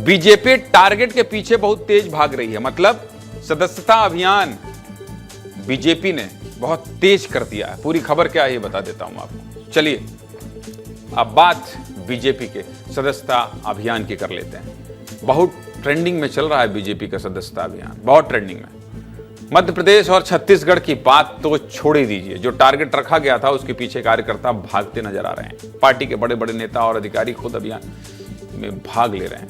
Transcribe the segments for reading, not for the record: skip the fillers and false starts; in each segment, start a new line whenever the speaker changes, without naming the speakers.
BJP target के पीछे बहुत तेज भाग रही है। मतलब सदस्यता अभियान बीजेपी ने बहुत तेज कर दिया है। पूरी खबर क्या है ये बता देता हूं आपको। चलिए अब बात बीजेपी के सदस्यता अभियान की कर लेते हैं। बहुत ट्रेंडिंग में चल रहा है बीजेपी का सदस्यता अभियान, बहुत ट्रेंडिंग में। मध्य प्रदेश और छत्तीसगढ़ की बात तो छोड़ ही दीजिए। जो टारगेट रखा गया था उसके पीछे कार्यकर्ता भागते नजर आ रहे हैं। पार्टी के बड़े बड़े नेता और अधिकारी खुद अभियान में भाग ले रहे हैं,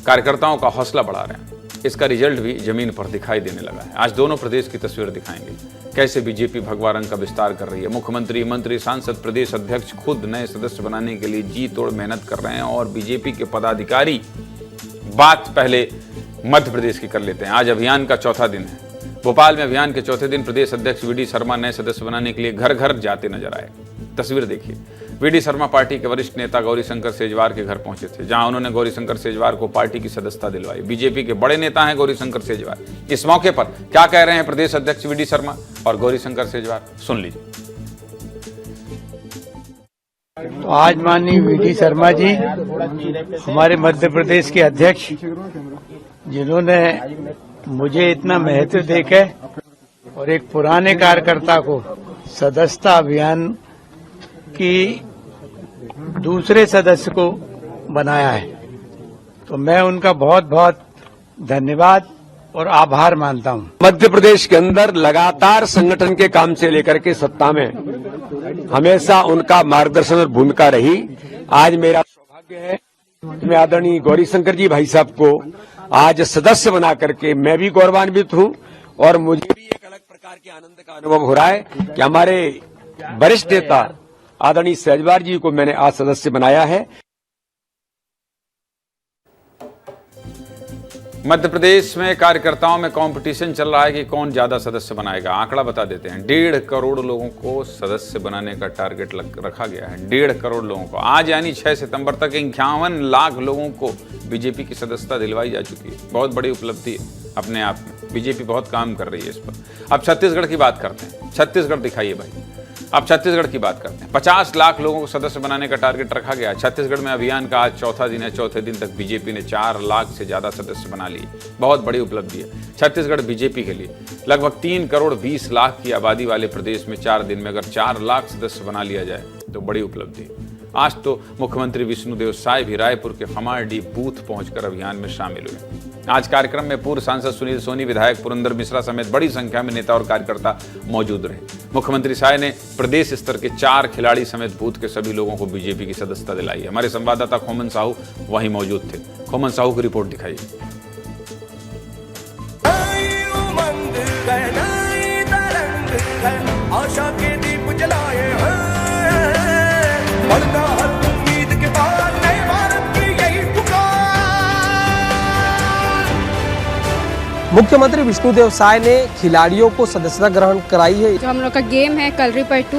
कार्यकर्ताओं का हौसला बढ़ा रहे हैं। इसका रिजल्ट भी जमीन पर दिखाई देने लगा है। आज दोनों प्रदेश की तस्वीर दिखाएंगे, कैसे बीजेपी भगवा रंग का विस्तार कर रही है। मुख्यमंत्री, मंत्री, सांसद, प्रदेश अध्यक्ष खुद नए सदस्य बनाने के लिए जी तोड़ मेहनत कर रहे हैं और बीजेपी के पदाधिकारी। बात पहले मध्य प्रदेश की कर लेते हैं। आज अभियान का चौथा दिन है। भोपाल में अभियान के चौथे दिन प्रदेश अध्यक्ष वी डी शर्मा नए सदस्य बनाने के लिए घर घर जाते नजर आए। तस्वीर देखिए, वी डी शर्मा पार्टी के वरिष्ठ नेता गौरीशंकर सेजवार के घर पहुंचे थे, जहां उन्होंने गौरीशंकर सेजवार को पार्टी की सदस्यता दिलवाई। बीजेपी के बड़े नेता हैं गौरीशंकर सेजवार। इस मौके पर क्या कह रहे हैं प्रदेश अध्यक्ष वी डी शर्मा और गौरीशंकर सेजवार, सुन लीजिए।
तो आज माननीय वी डी शर्मा जी हमारे मध्य प्रदेश के अध्यक्ष, जिन्होंने मुझे इतना महत्व देकर और एक पुराने कार्यकर्ता को सदस्यता अभियान की दूसरे सदस्य को बनाया है, तो मैं उनका बहुत बहुत धन्यवाद और आभार मानता हूं।
मध्य प्रदेश के अंदर लगातार संगठन के काम से लेकर के सत्ता में हमेशा उनका मार्गदर्शन और भूमिका रही। आज मेरा सौभाग्य है कि मैं आदरणीय गौरीशंकर जी भाई साहब को आज सदस्य बना करके मैं भी गौरवान्वित हूं और मुझे भी एक अलग प्रकार के आनंद का अनुभव हो रहा है कि हमारे वरिष्ठ नेता आदरणीय सेजवार जी को मैंने आज सदस्य बनाया है।
मध्य प्रदेश में कार्यकर्ताओं में कंपटीशन चल रहा है कि कौन ज्यादा सदस्य बनाएगा। आंकड़ा बता देते हैं, 1.5 करोड़ लोगों को सदस्य बनाने का टारगेट रखा गया है। 1.5 करोड़ लोगों को आज यानी 6 सितंबर तक 51 लाख लोगों को बीजेपी की सदस्यता दिलवाई जा चुकी है। बहुत बड़ी उपलब्धि है अपने आप में। बीजेपी बहुत काम कर रही है इस पर। अब छत्तीसगढ़ की बात करते हैं। छत्तीसगढ़ दिखाइए भाई। अब छत्तीसगढ़ की बात करते हैं। 50 लाख लोगों को सदस्य बनाने का टारगेट रखा गया। छत्तीसगढ़ में अभियान का आज चौथा दिन है। चौथे दिन तक बीजेपी ने 4 लाख से ज्यादा सदस्य बना लिए। बहुत बड़ी उपलब्धि है छत्तीसगढ़ बीजेपी के लिए। लगभग 3 करोड़ 20 लाख की आबादी वाले प्रदेश में 4 दिन में अगर 4 लाख सदस्य बना लिया जाए तो बड़ी उपलब्धि। आज तो मुख्यमंत्री विष्णुदेव साय भी रायपुर के खमारडी बूथ पहुंचकर अभियान में शामिल हुए। आज कार्यक्रम में पूर्व सांसद सुनील सोनी, विधायक पुरंदर मिश्रा समेत बड़ी संख्या में नेता और कार्यकर्ता मौजूद रहे। मुख्यमंत्री साय ने प्रदेश स्तर के 4 खिलाड़ी समेत बूथ के सभी लोगों को बीजेपी की सदस्यता दिलाई है। हमारे संवाददाता खोमन साहू वहीं मौजूद थे। खोमन साहू की रिपोर्ट दिखाइए।
मुख्यमंत्री विष्णुदेव साय ने खिलाड़ियों को सदस्यता ग्रहण कराई है।
जो हम लोग का गेम है कलरी पर 2,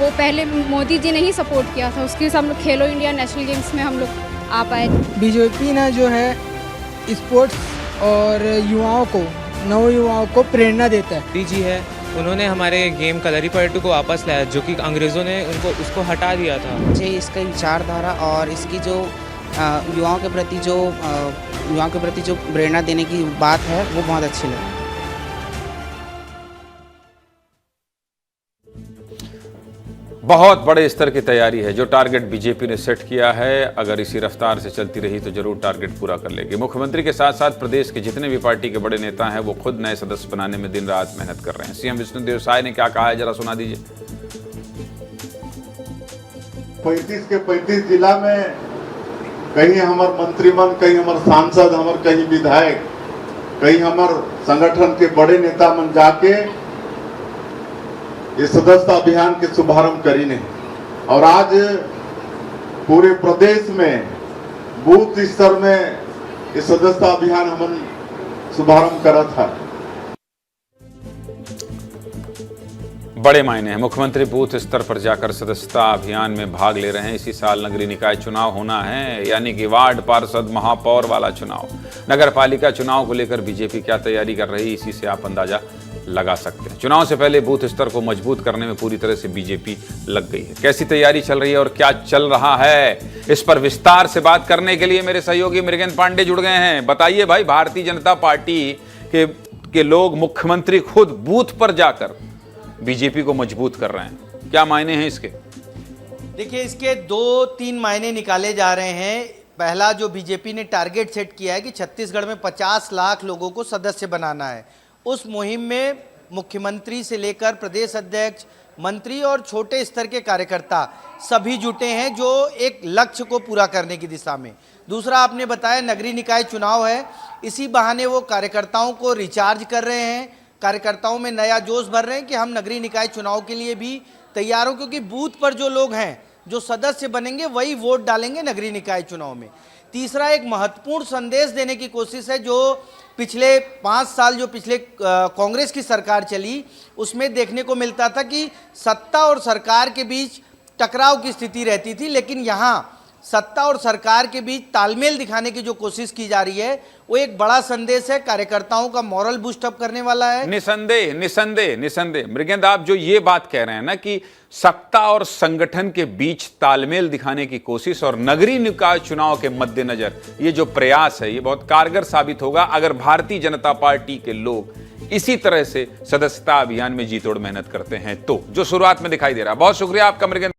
वो पहले मोदी जी ने ही सपोर्ट किया था। उसके साथ हम लोग खेलो इंडिया नेशनल गेम्स में हम लोग आ पाए।
बीजेपी ने जो है स्पोर्ट्स और युवाओं को, नव युवाओं को प्रेरणा देता है।
मोदी जी है, उन्होंने हमारे गेम कलरी पर 2 को वापस लाया, जो कि अंग्रेजों ने उसको हटा दिया था।
मुझे इसकी विचारधारा और इसकी जो युवाओं के प्रति जो प्रेरणा देने की बात है वो बहुत अच्छी लगी।
बहुत बड़े स्तर की तैयारी है। जो टारगेट बीजेपी ने सेट किया है, अगर इसी रफ्तार से चलती रही तो जरूर टारगेट पूरा कर लेगी। मुख्यमंत्री के साथ साथ प्रदेश के जितने भी पार्टी के बड़े नेता हैं वो खुद नए सदस्य बनाने में दिन रात मेहनत कर रहे हैं। सीएम विष्णुदेव साय ने क्या कहा है, जरा सुना दीजिए।
35 के 35 जिला में कहीं हमार मंत्रीमंडल, कहीं हमार सांसद, हमार कहीं विधायक, कहीं हमार संगठन के बड़े नेता मन जाके ये सदस्यता अभियान के शुभारंभ करी ने। और आज पूरे प्रदेश में बूथ स्तर में ये सदस्यता अभियान हम शुभारंभ करा था।
बड़े मायने हैं। मुख्यमंत्री बूथ स्तर पर जाकर सदस्यता अभियान में भाग ले रहे हैं। इसी साल नगरीय निकाय चुनाव होना है, यानी कि वार्ड पार्षद, महापौर वाला चुनाव। नगर पालिका चुनाव को लेकर बीजेपी क्या तैयारी कर रही है, इसी से आप अंदाजा लगा सकते हैं। चुनाव से पहले बूथ स्तर को मजबूत करने में पूरी तरह से बीजेपी लग गई है। कैसी तैयारी चल रही है और क्या चल रहा है, इस पर विस्तार से बात करने के लिए मेरे सहयोगी मृगेंद्र पांडे जुड़ गए हैं। बताइए भाई, भारतीय जनता पार्टी के लोग, मुख्यमंत्री खुद बूथ पर जाकर बीजेपी को मजबूत कर रहे हैं, क्या मायने हैं इसके?
देखिए, इसके 2-3 मायने निकाले जा रहे हैं। पहला, जो बीजेपी ने टारगेट सेट किया है कि छत्तीसगढ़ में 50 लाख लोगों को सदस्य बनाना है, उस मुहिम में मुख्यमंत्री से लेकर प्रदेश अध्यक्ष, मंत्री और छोटे स्तर के कार्यकर्ता सभी जुटे हैं, जो एक लक्ष्य को पूरा करने की दिशा में। दूसरा, आपने बताया नगरीय निकाय चुनाव है, इसी बहाने वो कार्यकर्ताओं को रिचार्ज कर रहे हैं, कार्यकर्ताओं में नया जोश भर रहे हैं कि हम नगरीय निकाय चुनाव के लिए भी तैयार हो, क्योंकि बूथ पर जो लोग हैं, जो सदस्य बनेंगे, वही वोट डालेंगे नगरीय निकाय चुनाव में। तीसरा, एक महत्वपूर्ण संदेश देने की कोशिश है, जो पिछले 5 साल जो पिछले कांग्रेस की सरकार चली, उसमें देखने को मिलता था कि सत्ता और सरकार के बीच टकराव की स्थिति रहती थी, लेकिन यहाँ सत्ता और सरकार के बीच तालमेल दिखाने की जो कोशिश की जा रही है, वो एक बड़ा संदेश है, कार्यकर्ताओं का मॉरल बूस्ट अप करने वाला है।
निसंदेह निसंदेह निसंदेह। मृगेंद्र, आप जो ये बात कह रहे हैं ना कि सत्ता और संगठन के बीच तालमेल दिखाने की कोशिश और नगरीय निकाय चुनाव के मद्देनजर ये जो प्रयास है, ये बहुत कारगर साबित होगा अगर भारतीय जनता पार्टी के लोग इसी तरह से सदस्यता अभियान में जी तोड़ मेहनत करते हैं तो, जो शुरुआत में दिखाई दे रहा है। बहुत शुक्रिया आपका मृगेंद्र।